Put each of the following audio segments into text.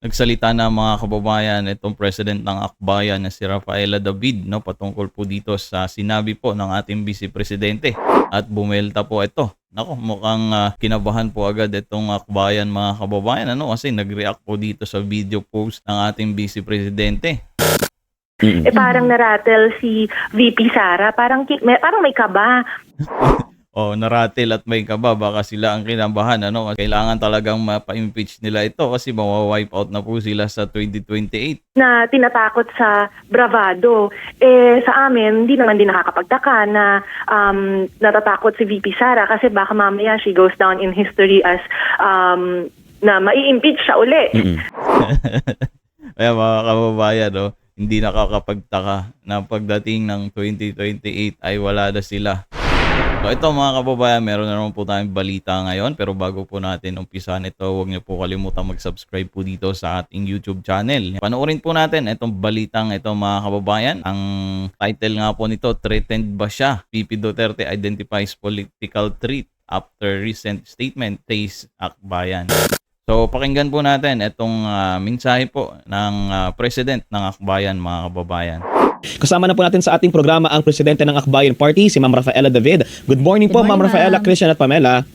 Nagsalita na mga kababayan itong president ng Akbayan na si Rafaela David, no, patungkol po dito sa sinabi po ng ating Vice Presidente at bumelta po ito. Nako, mukhang kinabahan po agad itong Akbayan mga kababayan, ano, kasi nag-react po dito sa video post ng ating Vice Presidente. Parang narattle si VP Sara, parang may kaba. O naratil at may kaba, baka sila ang kinabahan, ano, kailangan talagang mapa-impeach nila ito kasi mawa-wipe out na po sila sa 2028. Na tinatakot sa bravado. Sa amin, hindi naman din nakakapagtaka na natatakot si VP Sara kasi baka mamaya she goes down in history as na mai-impeach siya uli. Kaya mga kababayan, no, hindi nakakapagtaka na pagdating ng 2028 ay wala na sila. So ito mga kababayan, meron na naman po tayong balita ngayon, pero bago po natin umpisahan ito, huwag niyo po kalimutan mag-subscribe po dito sa ating YouTube channel. Panoorin po natin itong balitang ito mga kababayan. Ang title nga po nito, threatened ba siya? VP Duterte identifies political threat after recent statement, says Akbayan. So pakinggan po natin itong mensahe po ng President ng Akbayan mga kababayan. Kasama na po natin sa ating programa ang presidente ng Akbayan Party, si Ma'am Rafaela David. Good morning po, Ma'am Rafaela, Christian at Pamela.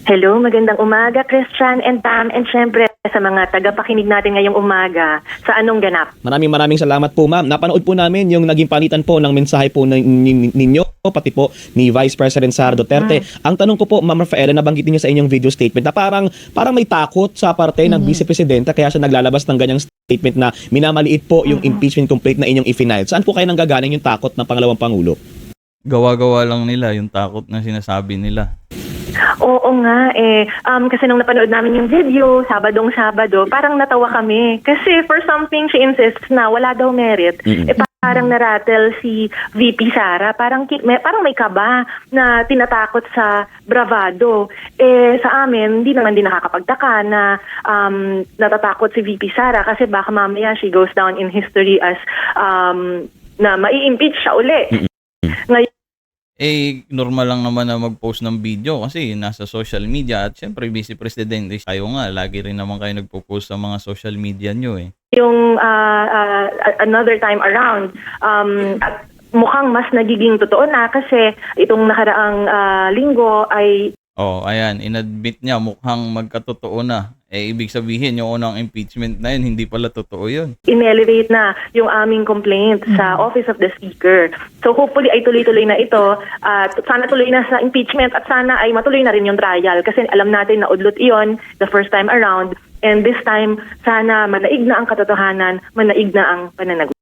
Hello, magandang umaga, Christian and Pam, and syempre sa mga tagapakinig natin ngayong umaga sa Anong Ganap. Maraming salamat po, Ma'am. Napanood po namin yung naging palitan po ng mensahe po ninyo, pati po ni Vice President Sara Duterte. Ang tanong ko po, Ma'am Rafaela, nabanggitin niyo sa inyong video statement na parang may takot sa parte ng Vice Presidente kaya siya naglalabas ng ganyang statement na minamaliit po yung impeachment complaint na inyong i-file. Saan po kayo nanggagaling yung takot ng pangalawang Pangulo? Gawa-gawa lang nila yung takot na sinasabi nila. Oo nga kasi nung napanood namin yung video, Sabado, parang natawa kami. Kasi for something she insists na wala daw merit. Parang narattle si VP Sara, parang may kaba na tinatakot sa bravado. Sa amin, hindi naman din nakakapagtaka na natatakot si VP Sara kasi baka mamaya she goes down in history as na mai-impeach siya uli. Ngayon, normal lang naman na mag-post ng video kasi nasa social media at syempre Vice Presidente kayo nga, lagi rin naman kayo nagpo-post sa mga social media nyo yung another time around, at mukhang mas nagiging totoo na kasi itong nakaraang linggo ay ayan, inadmit niya mukhang magkatotoo na. Ibig sabihin yung unang impeachment na yun, hindi pala totoo yun. inelevate na yung aming complaint sa Office of the Speaker. So hopefully ay tuloy-tuloy na ito at sana tuloy na sa impeachment at sana ay matuloy na rin yung trial kasi alam natin na udlot iyon the first time around and this time sana manaig na ang katotohanan, manaig na ang pananagutan.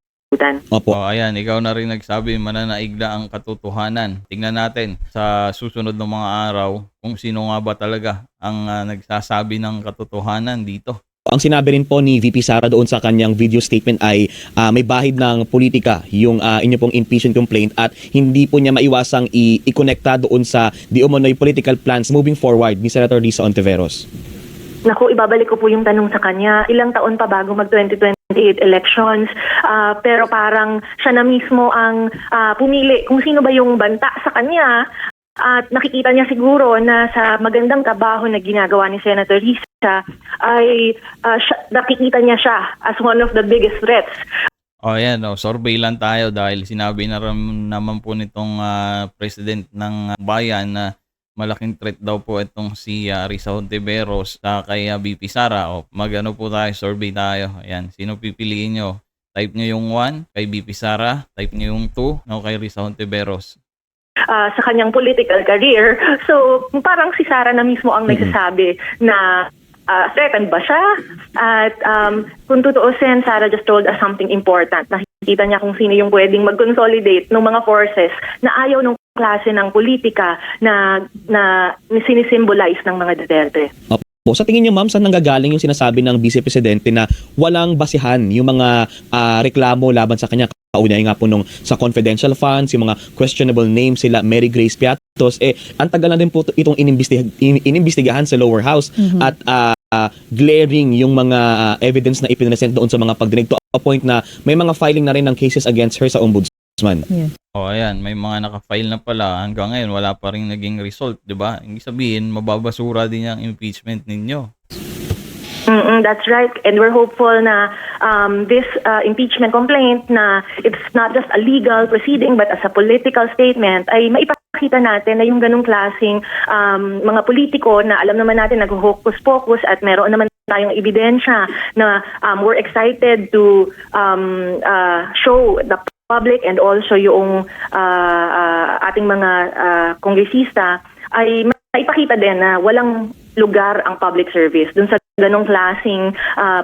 Opo. Ayan, ikaw na rin nagsabi mananaig na ang katotohanan. Tingnan natin sa susunod ng mga araw kung sino nga ba talaga ang nagsasabi ng katotohanan dito. Ang sinabi rin po ni VP Sara doon sa kanyang video statement ay may bahid ng politika yung inyo pong impeachment complaint at hindi po niya maiwasang i-connecta doon sa di umano'y political plans moving forward ni Senator Risa Ontiveros. Naku, ibabalik ko po yung tanong sa kanya. Ilang taon pa bago mag-2028 elections, pero parang siya na mismo ang pumili kung sino ba yung banta sa kanya. At nakikita niya siguro na sa magandang trabaho na ginagawa ni Senator Risa ay nakikita niya siya as one of the biggest threats. Ayan, survey lang tayo dahil sinabi na naman po nitong president ng bayan na malaking threat daw po itong si Risa Ontiveros kay VP Sara. Magano po tayo, survey tayo. Ayan, sino pipiliin nyo? Type nyo yung 1 kay VP Sara, type nyo yung 2 kay Risa Ontiveros. Sa kanyang political career. So, parang si Sara na mismo ang nagsasabi na threatened ba siya? At kung tutuusin, Sara just told us something important. Nakikita niya kung sino yung pwedeng mag-consolidate ng mga forces na ayaw ng klase ng politika na sinisimbolize ng mga Duterte. Sa tingin niyo, Ma'am, saan nanggagaling yung sinasabi ng Vice Presidente na walang basihan yung mga reklamo laban sa kanya? Kaunay nga po nung sa confidential funds, yung mga questionable names sila Mary Grace Piatos, ang tagal na din po itong inimbestigahan sa lower house at glaring yung mga evidence na ipinresent doon sa mga pagdinig to a point na may mga filing na rin ng cases against her sa ombudsman. Yeah. Ayan, may mga naka-file na pala. Hanggang ngayon, wala pa rin naging result, di ba? Ibig sabihin, mababasura din yung impeachment ninyo. That's right. And we're hopeful na this impeachment complaint na it's not just a legal proceeding but as a political statement ay maipakita natin na yung ganung klaseng mga politiko na alam naman natin nag-hocus-pocus at meron naman tayong ebidensya na we're excited to show the public and also yung ating mga kongresista ay maipakita din na walang lugar ang public service dun sa ganong klaseng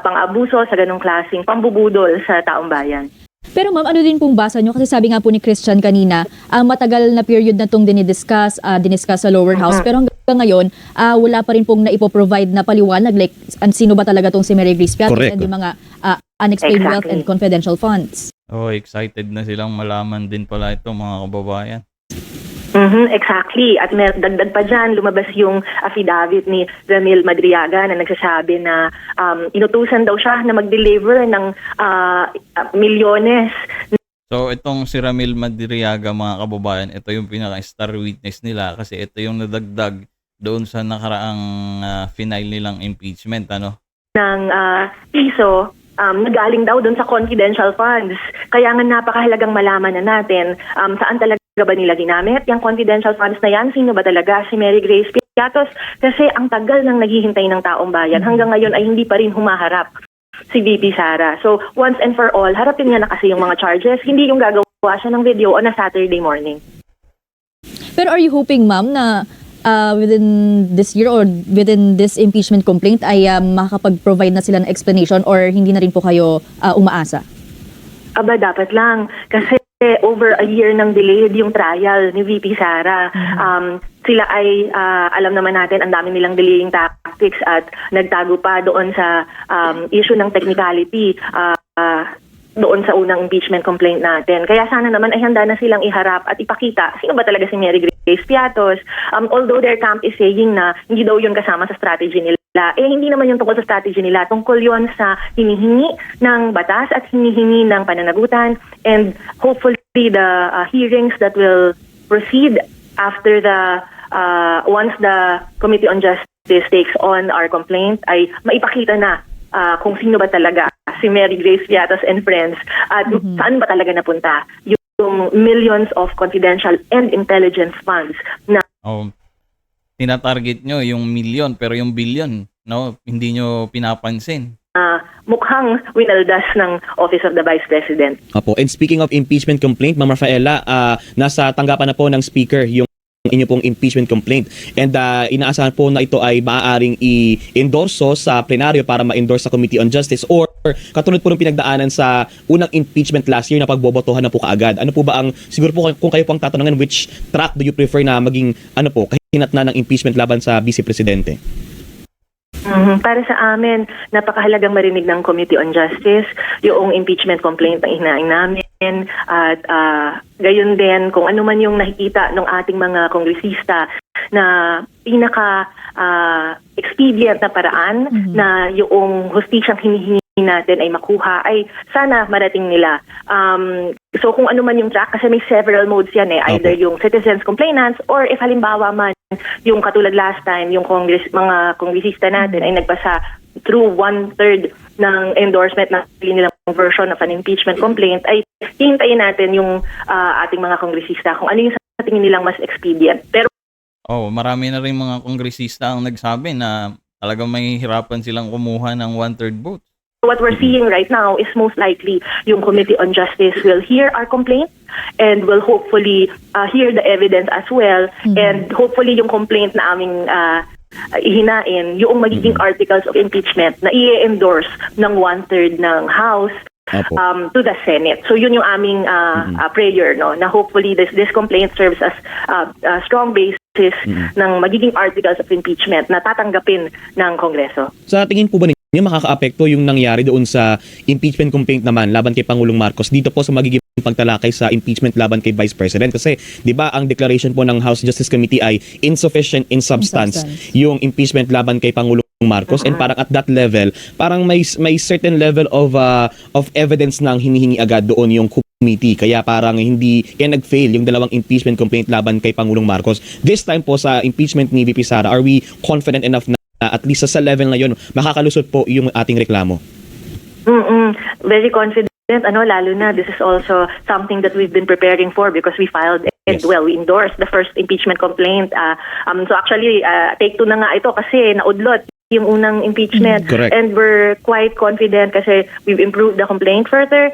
pang-abuso, sa ganong klaseng pambubudol sa taong bayan. Pero ma'am, ano din pong basa nyo? Kasi sabi nga po ni Christian kanina, matagal na period na itong diniscuss sa lower house. Pero hanggang ngayon, wala pa rin pong naipoprovide na paliwanag like sino ba talaga itong si Mary Grace Piatos and yung mga unexplained wealth and confidential funds. Oh, excited na silang malaman din pala ito mga kababayan. Exactly. At may dagdag pa dyan, lumabas yung affidavit ni Ramil Madriaga na nagsasabi na inutusan daw siya na mag-deliver ng milyones. So itong si Ramil Madriaga mga kababayan, ito yung pinaka-star witness nila kasi ito yung nadagdag doon sa nakaraang final nilang impeachment, ano? Ng piso nagaling daw doon sa confidential funds. Kaya nga napakahalagang malaman na natin saan talaga ba nila ginamit yung confidential funds na yan? Sino ba talaga si Mary Grace Piatos? Kasi ang tagal nang naghihintay ng taong bayan. Hanggang ngayon ay hindi pa rin humaharap si VP Sara. So once and for all, harapin niya na kasi yung mga charges. Hindi yung gagawa siya ng video on a Saturday morning. Pero are you hoping, ma'am, na within this year or within this impeachment complaint ay makakapag-provide na sila ng explanation or hindi na rin po kayo umaasa? Aba, dapat lang. Kasi over a year nang delayed yung trial ni VP Sara. Sila ay, alam naman natin, ang dami nilang delaying tactics at nagtago pa doon sa issue ng technicality doon sa unang impeachment complaint natin. Kaya sana naman ay handa na silang iharap at ipakita sino ba talaga si Mary Grace Piatos. Although their camp is saying na hindi daw yun kasama sa strategy nila, hindi naman yung tungkol sa strategy nila. Tungkol yun sa hinihingi ng batas at hinihingi ng pananagutan and hopefully the hearings that will proceed after the once the Committee on Justice takes on our complaint ay maipakita na kung sino ba talaga si Mary Grace Piatos and friends at saan ba talaga napunta yung millions of confidential and intelligence funds na tinatarget nyo yung milyon pero yung billion, no, hindi nyo pinapansin. Mukhang winaldas ng Office of the Vice President. Apo. And speaking of impeachment complaint, Ma'am Rafaela, nasa tanggapan na po ng Speaker yung inyo pong impeachment complaint. And inaasahan po na ito ay maaaring i-endorso sa plenaryo para ma-endorse sa Committee on Justice or katulad po ng pinagdaanan sa unang impeachment last year na pagbobotohan na po kaagad. Ano po ba ang, siguro po kung kayo po ang tatanungin, which track do you prefer na maging, kahinatnan ng impeachment laban sa Vice Presidente? Para sa amin, napakahalagang marinig ng Committee on Justice yung impeachment complaint na hinaing namin at gayon din kung ano man yung nakikita ng ating mga kongresista na pinaka expedient na paraan na yung hustisyang hinihingi natin ay makuha ay sana marating nila. So kung ano man yung track, kasi may several modes yan either yung citizens complainants or if halimbawa man yung katulad last time, yung mga kongresista natin ay nagpasa through 1/3 ng endorsement ng nilang version of an impeachment complaint, ay hihintayin natin yung ating mga kongresista kung ano yung sa tingin nilang mas expedient. Pero marami na rin mga kongresista ang nagsabi na talagang may hirapan silang kumuha ng 1/3 vote. What we're seeing right now is most likely yung Committee on Justice will hear our complaint and will hopefully hear the evidence as well and hopefully yung complaint na aming ihinain, yung magiging articles of impeachment na i-endorse ng 1/3 ng House to the Senate. So yun yung aming prayer, no, na hopefully this complaint serves as a strong basis ng magiging articles of impeachment na tatanggapin ng Kongreso. Sa tingin po ba ninyo makakaapekto yung nangyari doon sa impeachment complaint naman laban kay Pangulong Marcos dito po sa magiging pagtalakay sa impeachment laban kay Vice President? Kasi 'di ba ang declaration po ng House Justice Committee ay insufficient in substance yung impeachment laban kay Pangulong Marcos and parang at that level parang may certain level of evidence nang hinihingi agad doon yung committee, kaya parang hindi nag-fail yung dalawang impeachment complaint laban kay Pangulong Marcos. This time po sa impeachment ni VP Sara, are we confident enough na at least sa level na yun, makakalusot po yung ating reklamo? Very confident, lalo na this is also something that we've been preparing for because we filed and Yes. we endorsed the first impeachment complaint. So actually, take two na nga ito kasi naudlot yung unang impeachment. Correct. And we're quite confident kasi we've improved the complaint further.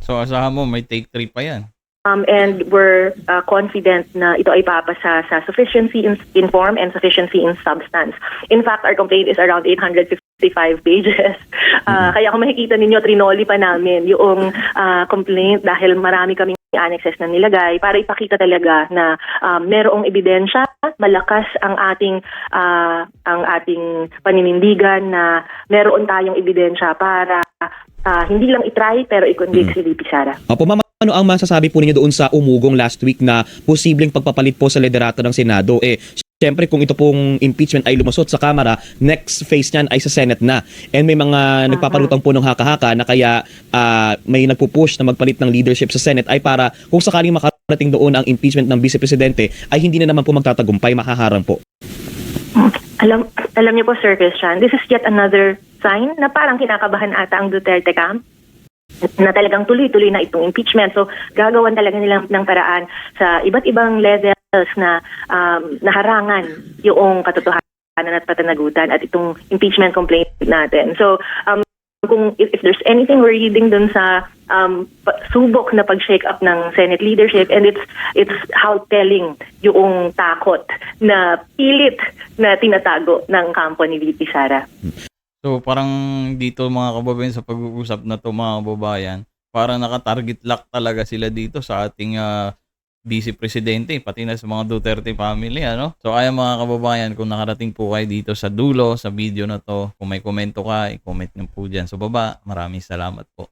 So asahan mo may take 3 pa yan. And we're confident na ito ay papasa sa sufficiency in form and sufficiency in substance. In fact, our complaint is around 855 pages. Kaya kung makikita ninyo, trinoli pa namin yung complaint dahil marami kaming annexes na nilagay para ipakita talaga na merong ebidensya, malakas ang ating paninindigan na meron tayong ebidensya para hindi lang itry pero i-convict si VP Sara. Opo, ma'am, ano ang masasabi po ninyo doon sa umugong last week na posibleng pagpapalit po sa liderato ng Senado? Siyempre kung ito pong impeachment ay lumusot sa Kamara, next phase niyan ay sa Senate na. And may mga nagpapalutang po ng haka-haka na kaya may nagpupush na magpalit ng leadership sa Senate ay para kung sakaling makarating doon ang impeachment ng Vice Presidente ay hindi na naman po magtatagumpay, makaharang po. Alam niyo po, Sir Christian, this is yet another sign na parang kinakabahan ata ang Duterte camp na talagang tuloy-tuloy na itong impeachment. So, gagawan talaga nilang ng paraan sa iba't ibang levels na naharangan yung katotohanan at patanagutan at itong impeachment complaint natin. So, kung if there's anything we're reading dun sa subok na pag-shake up ng Senate leadership, and it's how telling yung takot na pilit na tinatago ng kampo ni VP Sara. So parang dito mga kababayan sa pag-uusap na to mga kababayan, parang naka-target lock talaga sila dito sa ating Vice Presidente, pati na sa mga Duterte family, ano? So ayan mga kababayan, kung nakarating po kayo dito sa dulo, sa video na to, kung may komento ka, i-comment nyo po dyan sa baba. Maraming salamat po.